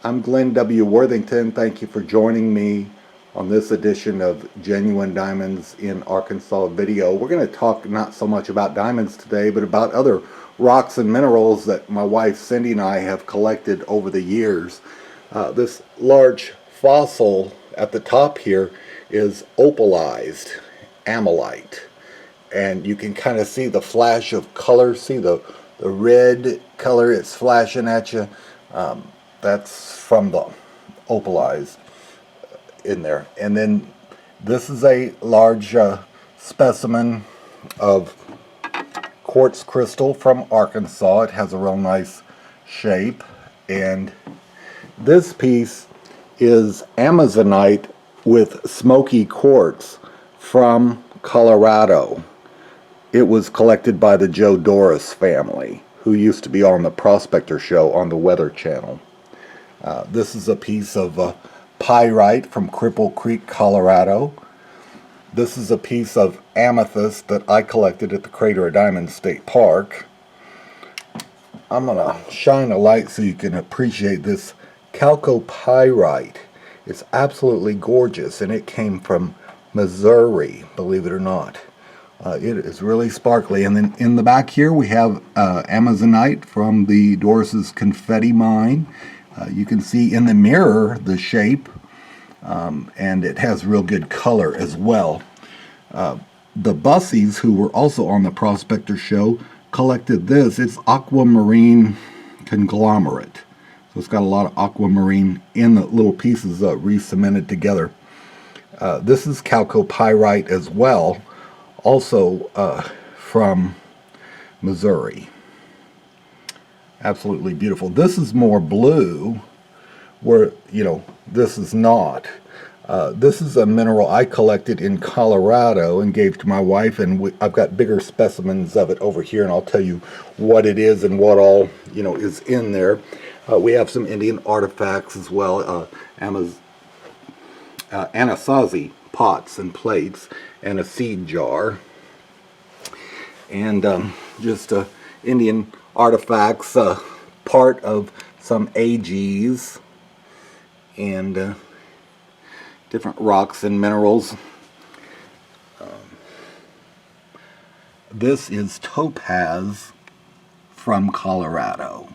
I'm Glenn W. Worthington. Thank you for joining me on this edition of Genuine Diamonds in Arkansas video. We're going to talk not so much about diamonds today, but about other rocks and minerals that my wife Cindy and I have collected over the years. This large fossil at the top here is opalized amylite. And you can kind of see the flash of color, see the red color it's flashing at you. That's from the opalized in there. And then this is a large specimen of quartz crystal from Arkansas. It has a real nice shape. And this piece is amazonite with smoky quartz from Colorado. It was collected by the Joe Doris family, who used to be on the Prospector Show on the Weather Channel. This is a piece of pyrite from Cripple Creek, Colorado. This is a piece of amethyst that I collected at the Crater of Diamonds State Park. I'm going to shine a light so you can appreciate this chalcopyrite. It's absolutely gorgeous, and it came from Missouri, believe it or not. It is really sparkly. And then in the back here we have amazonite from the Doris's confetti mine. You can see in the mirror the shape, and it has real good color as well. The Bussies, who were also on the Prospector Show, collected this. It's aquamarine conglomerate. So it's got a lot of aquamarine in the little pieces re-cemented together. This is chalcopyrite as well, also from Missouri. Absolutely beautiful. This is more blue, where, this is not. This is a mineral I collected in Colorado and gave to my wife, and I've got bigger specimens of it over here, and I'll tell you what it is and what all, is in there. We have some Indian artifacts as well, Anasazi pots and plates, and a seed jar, and just Indian artifacts, part of some AGs, and different rocks and minerals. This is topaz from Colorado.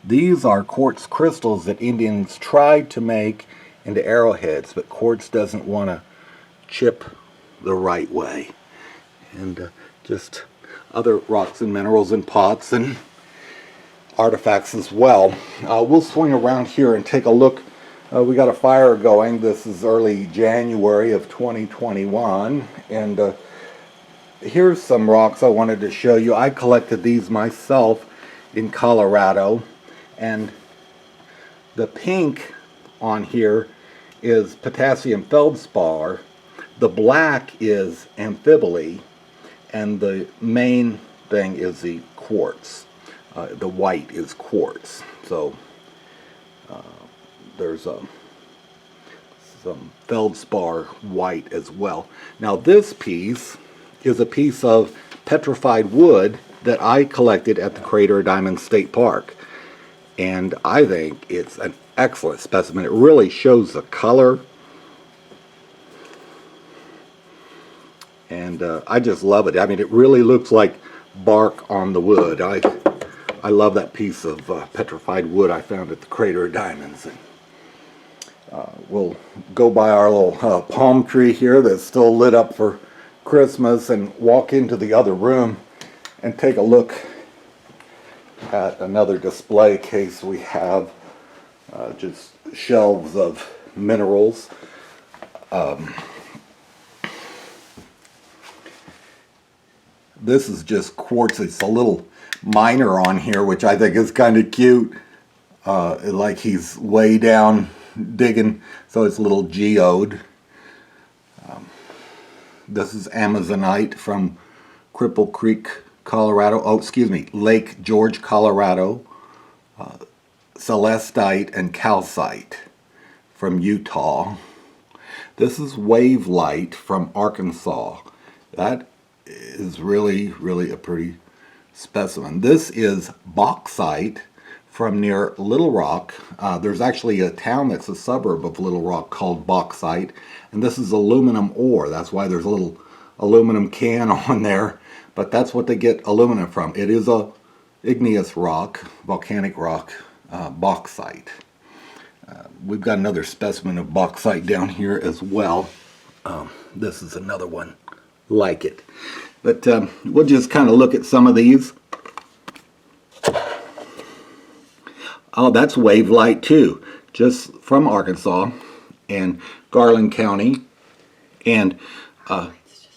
These are quartz crystals that Indians tried to make into arrowheads, but quartz doesn't want to chip the right way. And just other rocks and minerals and pots and artifacts as well. We'll swing around here and take a look. We got a fire going. This is early January of 2021, and here's some rocks I wanted to show you. I collected these myself in Colorado, and the pink on here is potassium feldspar, the black is amphibole, and the main thing is the quartz. The white is quartz. So there's some feldspar white as well. Now this piece is a piece of petrified wood that I collected at the Crater of Diamonds State Park. And I think it's an excellent specimen. It really shows the color. And I just love it. I mean, it really looks like bark on the wood. I love that piece of petrified wood I found at the Crater of Diamonds. And, we'll go by our little palm tree here that's still lit up for Christmas and walk into the other room and take a look at another display case we have. Just shelves of minerals. This is just quartz. It's a little miner on here, which I think is kind of cute. Like he's way down digging, so it's a little geode. This is amazonite from Cripple Creek, Colorado. Oh, excuse me, Lake George, Colorado. Celestite and calcite from Utah. This is wave light from Arkansas. That is really, really a pretty specimen. This is bauxite from near Little Rock. There's actually a town that's a suburb of Little Rock called Bauxite, and this is aluminum ore. That's why there's a little aluminum can on there, but that's what they get aluminum from. It is a igneous rock, volcanic rock, bauxite. We've got another specimen of bauxite down here as well. This is another one like it. But we'll just kind of look at some of these. Oh, that's wave light too, just from Arkansas and Garland County. And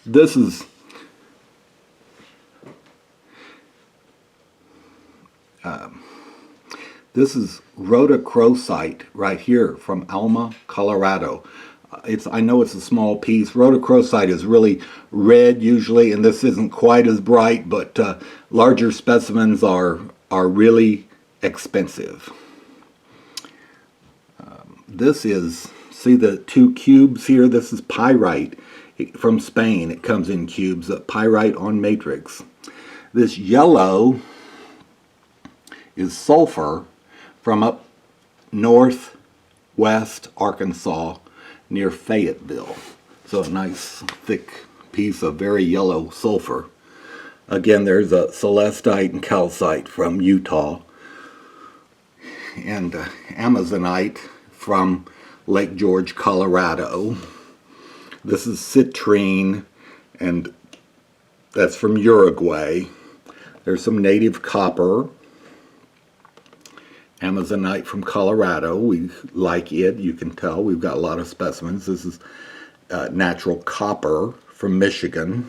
this is rhodochrosite right here from Alma, Colorado. I know it's a small piece. Rhodochrosite is really red usually, and this isn't quite as bright, but larger specimens are really expensive. This is, see the two cubes here? This is pyrite from Spain. It comes in cubes, pyrite on matrix. This yellow is sulfur from up northwest Arkansas near Fayetteville. So a nice thick piece of very yellow sulfur. Again, there's a celestite and calcite from Utah, and amazonite from Lake George, Colorado. This is citrine, and that's from Uruguay. There's some native copper. Amazonite from Colorado. We like it. You can tell we've got a lot of specimens. This is natural copper from Michigan.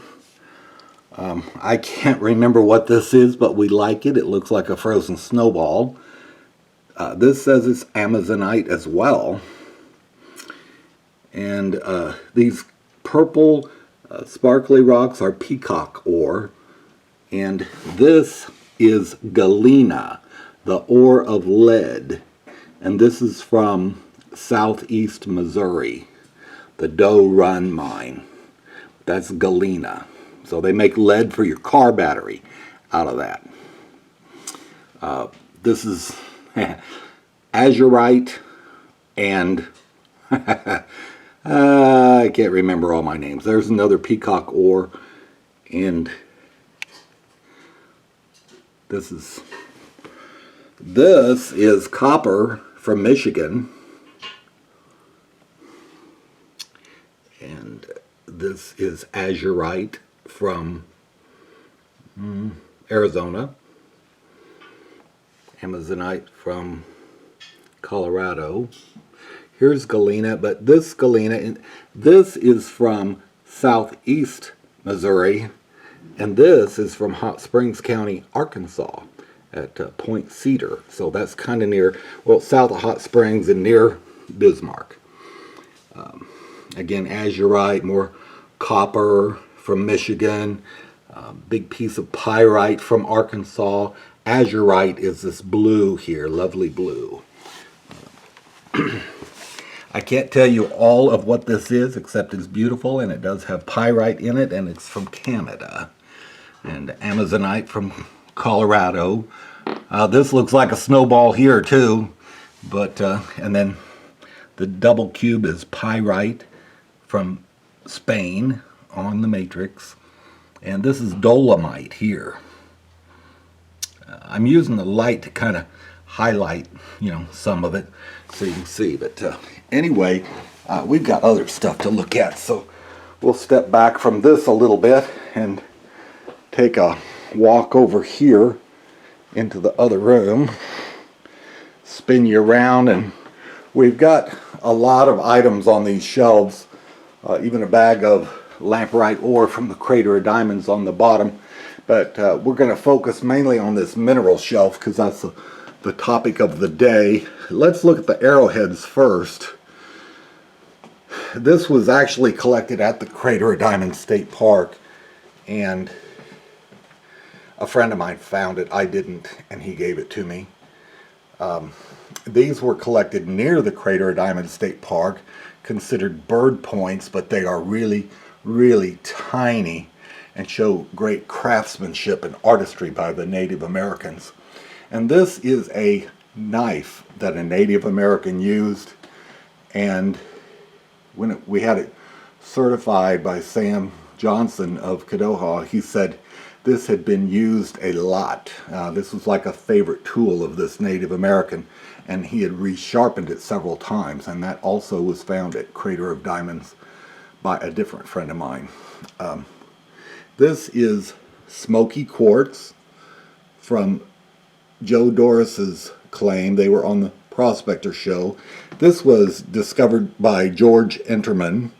I can't remember what this is, but we like it. It looks like a frozen snowball. This says it's amazonite as well. And these purple sparkly rocks are peacock ore. And this is galena, the ore of lead. And this is from southeast Missouri, the Doe Run mine. That's galena. So they make lead for your car battery out of that. This is azurite and I can't remember all my names. There's another peacock ore, and this is copper from Michigan, and this is azurite from Arizona, amazonite from Colorado. Here's galena, but this galena, this is from southeast Missouri, and this is from Hot Springs County, Arkansas, at Point Cedar. So that's kind of near, well, south of Hot Springs and near Bismarck. Again, azurite, more copper from Michigan, big piece of pyrite from Arkansas. Azurite is this blue here, lovely blue. I can't tell you all of what this is, except it's beautiful, and it does have pyrite in it, and it's from Canada. And amazonite from Colorado. This looks like a snowball here too, but and then the double cube is pyrite from Spain on the matrix, and this is dolomite here. I'm using the light to kind of highlight, you know, some of it so you can see, but anyway, we've got other stuff to look at, so we'll step back from this a little bit and take a walk over here into the other room, spin you around, and we've got a lot of items on these shelves, even a bag of lamprite ore from the Crater of Diamonds on the bottom, but we're going to focus mainly on this mineral shelf because that's the topic of the day. Let's look at the arrowheads first. This was actually collected at the Crater of Diamonds State Park, and a friend of mine found it. I didn't, and he gave it to me. These were collected near the Crater of Diamonds State Park, considered bird points, but they are really, really tiny and show great craftsmanship and artistry by the Native Americans. And this is a knife that a Native American used, and when we had it certified by Sam Johnson of Kadoha, he said this had been used a lot. This was like a favorite tool of this Native American, and he had resharpened it several times, and that also was found at Crater of Diamonds by a different friend of mine. This is smoky quartz from Joe Doris's claim. They were on the Prospector show. This was discovered by George Enterman,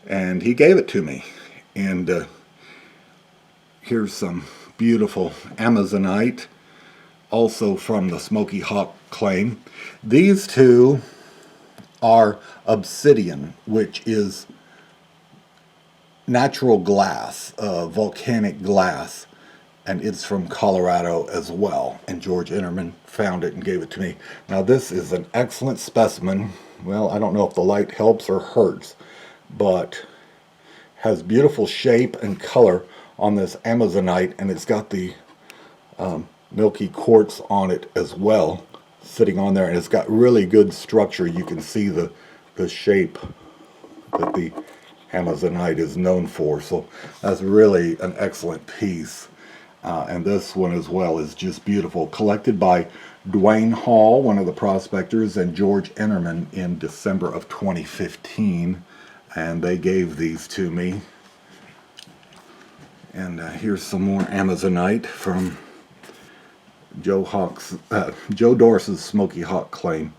and he gave it to me. And here's some beautiful Amazonite, also from the Smoky Hawk claim. These two are obsidian, which is natural glass, volcanic glass, and it's from Colorado as well. And George Enterman found it and gave it to me. Now this is an excellent specimen. Well, I don't know if the light helps or hurts, but has beautiful shape and color on this Amazonite, and it's got the milky quartz on it as well, sitting on there, and it's got really good structure. You can see the shape that the Amazonite is known for, so that's really an excellent piece. And this one as well is just beautiful, collected by Dwayne Hall, one of the prospectors, and George Enterman in December of 2015, and they gave these to me. And here's some more Amazonite from Joe Doris's Smoky Hawk claim,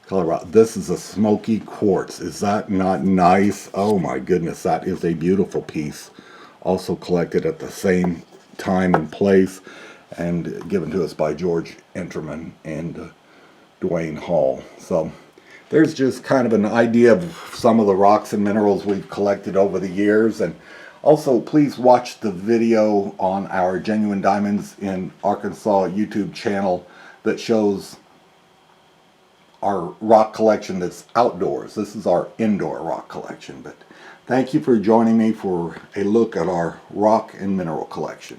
Colorado. This is a smoky quartz. Is that not nice? Oh my goodness, that is a beautiful piece. Also collected at the same time and place, and given to us by George Enterman and Dwayne Hall. So there's just kind of an idea of some of the rocks and minerals we've collected over the years. And also, please watch the video on our Genuine Diamonds in Arkansas YouTube channel that shows our rock collection that's outdoors. This is our indoor rock collection. But thank you for joining me for a look at our rock and mineral collection.